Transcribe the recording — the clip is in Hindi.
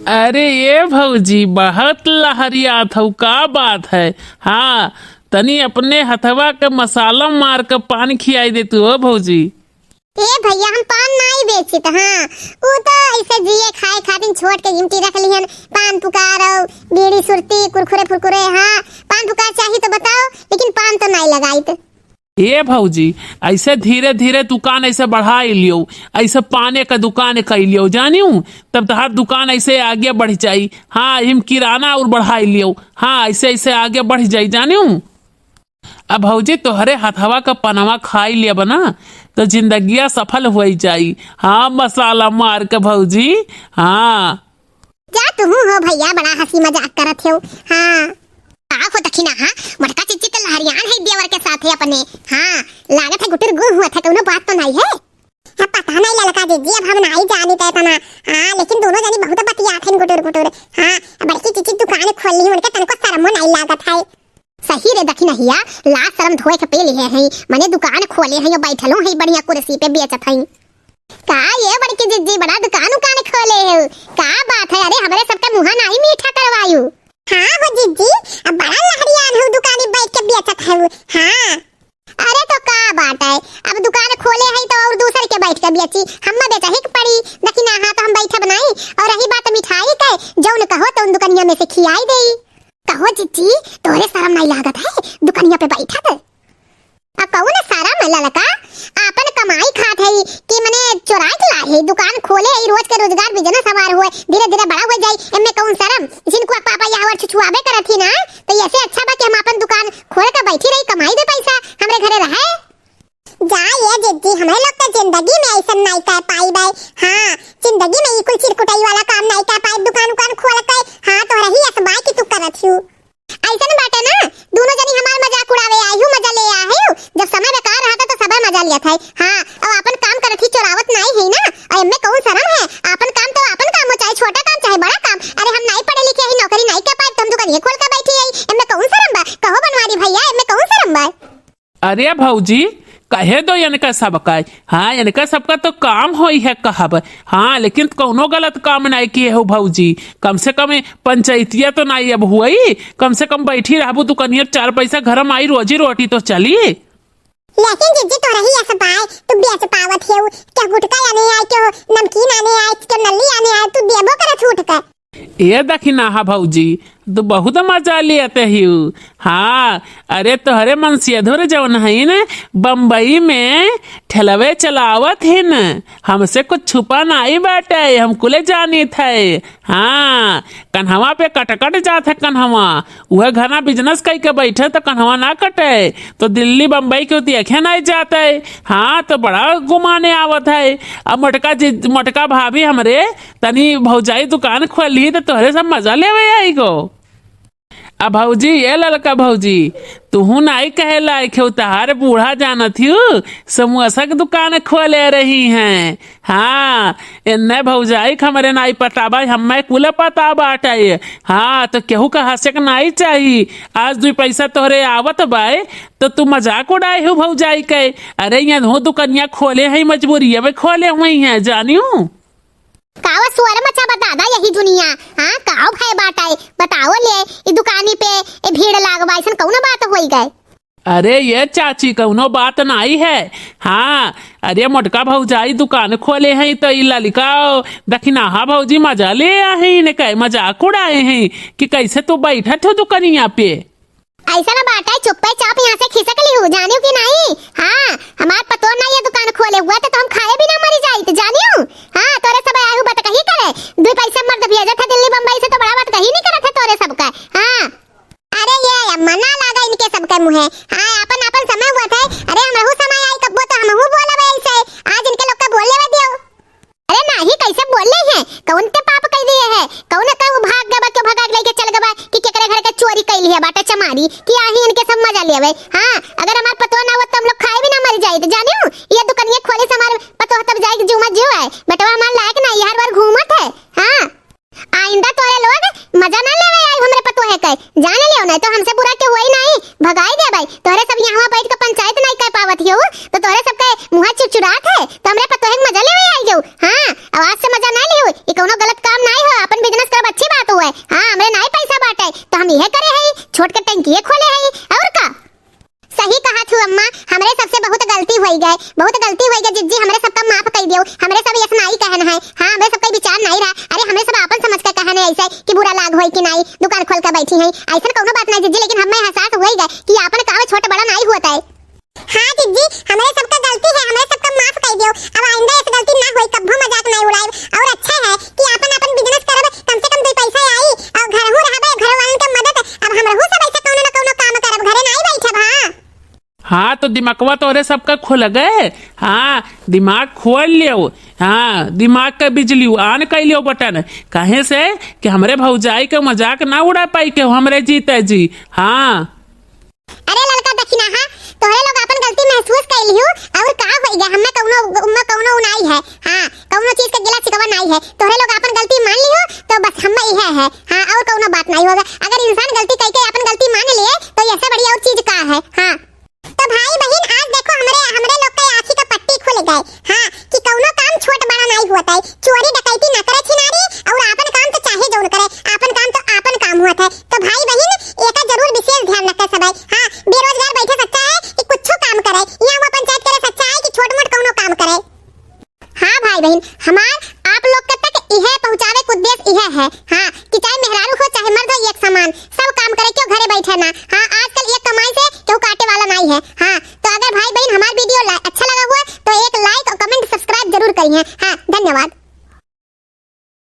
अरे ये भौजी बहुत लहरियात हूँ, का बात है। हाँ, तनी अपने हथवा के मसाला मार के पान खियाई दे तू हो भौजी। ए भैया हम पान नहीं बेचित। हाँ वो तो ऐसे जिए खाए खातिर छोड़ के गिनती रख लिहन। पान पुकार और बीड़ी सुरती कुरकुरे फुरकुरे। हाँ पान पुकार चाहिए तो बताओ, लेकिन पान तो नहीं लगाई। ये भौजी ऐसे धीरे धीरे दुकान ऐसे बढ़ा लियो, ऐसे पाने का दुकान कर लियो जानियो, तब तो हर दुकान ऐसे आगे बढ़ जाई। हाँ हिम किराना और बढ़ा लियो। हाँ ऐसे ऐसे आगे बढ़ जाई जानियो। अब भौजी तोहरे हथवा का पनवा खाई लिया बना तो जिंदगिया सफल हो जाई। हाँ मसाला मार के भौजी। हाँ जा तुम हो भैया, बड़ा हंसी मजाक करत हो। हाँ हो दखिना। हाँ मटका चिच्ची तो लहरियान है देवर के साथ है अपने। हाँ लागत है गुटर गुह हुआ था, कौनो बात तो नहीं है। हाँ पता नहीं ललका दीदी, अब हम नहीं जानी थे तना। हाँ लेकिन दोनों जनी बहुत बतियात हैं गुटर गुटर। हाँ बड़की चिच्ची दुकान खोल ली, उनके तनको शर्मो नहीं लागत है। सही रे दखिना हिया, लाज शर्म धोए के पे लिए हैं। मने दुकान खोले हैं और बैठलो हैं बढ़िया कुर्सी पे बेचत हैं। का ये बड़की जिज्जी बड़ा दुकान खोले हो, का बात है। अरे हमारे सबका मुंह नहीं मीठा करवायू। हाँ हो जिज्जी, अब बड़ा लहरियान हो दुकान में बैठ के बेचत है। हाँ अरे तो का बात है, अब दुकान खोले है तो और दूसरे के बैठ के बेची, हम बेचा ही पड़ी दखिना। हाँ तो हम बैठा बनाई। और रही बात मिठाई के, जौन कहो तो उन दुकानिया में से खियाई देई। कहो जिज्जी तोरे शर्म नहीं लागत है दुकानिया पे बैठा थे। अब कहो ना शर्म है ललका, आपन कमाई खात है कि मने चोराई के लाए है। दुकान खोले है, रोज के रोजगार बिजनेस हमार हुए, धीरे धीरे बड़ा हो जाई। एमे कौन शर्म, जिनको पापा यहाँ छुछुआबे करत ही ना, तो ऐसे अच्छा बा कि हम अपन दुकान खोल के बैठी रही, कमाई दे पैसा हमरे घरे रहे। जा ये जिज्जी, हमारे लोग तो जिंदगी में ऐसा नहीं कर पाई बे। हाँ जिंदगी में कुल चिरकुटाई वाला काम नहीं कर पाई, दुकान खोल के। हाँ तो रही असबाई की तू करत हूँ। ऐसा बाटे ना, दोनों जनी हमार मजाक उड़ावे आई हूँ, मजा ले आई हूँ। जब समय बेकार रहा था तो सब मजा लिया था। हाँ अब अपन काम करत ही चोरावत नहीं है ना। और इनमें कौन शर्म है, अपन काम तो अपन काम हो, चाहे छोटा काम चाहे बड़ा काम। अरे हम नहीं पढ़े लिखे ही, नौकरी नहीं कर पाए तो हम दुकान ये खोल के बैठी है। इनमें कौन शर्म बा, कहो बनवारी भैया, इनमें कौन शर्म बा। अरे भौजी कहे दो इनका सबका। हाँ इनका सबका तो काम हो है कहब। हाँ लेकिन कोनो गलत काम नहीं किए हो भौजी। कम से कम पंचायतिया तो नहीं अब हुई, कम से कम बैठी रहबू दुकानिया, चार पैसा घर में आई, रोजी रोटी तो चली। लेकिन जिज्जी तो रही ऐसा बाय, तू बेच पावत है क्या? गुटका आने आए, क्या नमकीन आने आए, क्या नल्ली आने आए, तू देबो करे छूट कर। ये दखिना हा भौजी तो बहुत मजा लेते ही। हाँ अरे तोहरे मन से धोरे जवन है न, बम्बई में ठेलवे चलावत है न, हमसे कुछ छुपा नहीं बाटे, हम कुले जानी थे। हाँ कन्हवा पे कटकट जाते कन्हवा, वह घना बिजनेस कई के बैठे तो कन्हवा ना कटे, तो दिल्ली बम्बई के देखे नहीं जाते। हाँ तो बड़ा घुमाने आवत है। अब मटका भाभी हमरे तनी भौजाई दुकान खोली तो तोहरे सब मजा लेवे आई गो। अब भौजी ये ललका भौजी तू नहीं कहे लायक हो, तहार बूढ़ा जानत हूँ समोसा की दुकान खोले रही हैं। हाँ इन्ने भौजाई हमारे नहीं पता बा, हमें कुल पता बाटे। हाँ तो केहू का हंसे के नहीं चाहिए। आज 2 पैसा तोहरे आवत बाय तो तू मजाक उड़ाए हो भौजाई के। अरे यहाँ धो दुकानिया खोले है, मजबूरी में खोले हुई हैं जानियो। कावा सुअर मचा बता दा यही दुनिया। हाँ काव भाई बाटाए बताओ ले, ई दुकानी पे ए भीड़ लागवा, ऐसा कौनो बात होई गए। अरे ये चाची कौनो बात नहीं है। हाँ अरे मोटका भौजाई दुकान खोले हैं तो ई ललिका दखिना हा भौजी मजा ले आए ने, कहे मजाक उड़ाए हैं कि कैसे तू बैठा थे दुकानिया पे। ऐसा ना बाटा है, चुप चाप यहाँ से खिसक ली हो, जानियो कि नहीं। हाँ हमार पतो नहीं ये दुकान खोले हुआ तो हम खाए भी ना मरी जाई तो जानियो। हाँ तोरे सब आयु बात कही करे, 2 पैसे मर्द भेजा था दिल्ली बम्बई से तो बड़ा बात कही नहीं करत है तोरे सबका। हाँ अरे ये मना लागा इनके सबके मुँह। हाँ अपन अपन समय हुआ था। अरे हमहू समय आई कब्बो तो हमहू बोला ऐसे, आज इनके लोग का बोलने में दियो। अरे नहीं कैसे बोल रहे हैं, कौन ते पाप कह दिए है, कौन का भाग गबा के भगा लेके चल गबा कि केकरे घर के चोरी कैली है बाटा चमारी कि आही इनके सब मजा लेवे। हाँ अगर हमार पतो ना हो तो हम लोग खाए भी ना मर जाए तो जानियो। ये दुकानिया खोले से हमार पतो तब जाए जो मत जो है, बेटवा हमार लायक नहीं हर बार घूमत है। हाँ आइंदा तोरे लोग मजा ना लेवे आई हमरे पतो है कह, जाने लियो नहीं तो हमसे बुरा के वही नहीं भगाई दे भाई। तोरे सब यहाँ बैठ के पंचायत नहीं कर पावत हो तो तोरे सबके मुंह चिड़चिड़ात है तो हमरे पतो है मजा लेवे आई जो। हाँ आवाज से मजा ना लियो, ये कोनो गलत काम नहीं हो, अपन बिजनेस कर ये खोले है और का सही कहा थू अम्मा हमरे सबसे बहुत गलती होई गए जिज्जी हमरे सबका माफ कर दियो हमरे सब ऐसा नहीं कहना है हां हमरे सबका विचार नहीं रहा अरे हमरे सब अपन समझ के कहने ऐसे कि बुरा लाग होई कि नहीं दुकान खोल के बैठी है ऐसा कोनो बात नहीं जिज्जी लेकिन हमें एहसास होई गए कि अपन काम छोटा बड़ा नहीं होता है हां जिज्जी हमरे सबका गलती है हमरे सबका माफ कर दियो अब आइंदा ऐसी गलती ना होई कभी मजाक नहीं उड़ाए और अच्छा है कि अपन बिजनेस करब कम से कम 2 पैसा आई और घर हो रहबे घर वालन के मदद अब हमरहु सब ऐसा कोनो न कोनो काम करब घरे नहीं बैठब हां हाँ तो दिमागवा तोरे सबका खुल गए हाँ दिमाग खोल लियो हाँ दिमाग का बिजली ऑन कर लियो बटन कहे से कि हमरे भौजाई के मजाक ना उड़ा पाई के हमरे जीते जी हाँ अरे लड़का दखिना हां तोहरे लोग अपन गलती महसूस कर लियो और का होई गया हमें कौनो नहीं है हां कौनो चीज का गिला शिकवा नहीं है तोहरे लोग अपन गलती मान लियो तो बस हमें यह है हां और कौनो बात नहीं होगा अगर इंसान गलती करके अपन गलती मान लिए तो ऐसे बड़ी और चीज का है हां तो भाई बहन आज देखो हमरे लोग के आंखी का पट्टी खुल गए हां कि कौनो काम छोट बड़ा नहीं होता है चोरी डकैती न करे छिनारी और अपन काम तो चाहे जौन करे अपन काम तो अपन काम होता है तो भाई बहन एका जरूर विशेष ध्यान रखे सब हां बेरोजगार बैठे सच्चा है कि कुछ काम करे यहां वो पंचायत करे सच्चा है कि छोट मोट कौनो काम करे हां भाई बहन हमार आप लोग के तक यह पहुंचावे का उद्देश्य यह है हां कि चाहे मेहरारू हो चाहे मर्द हो एक समान सब काम करे क्यों घरे बैठे ना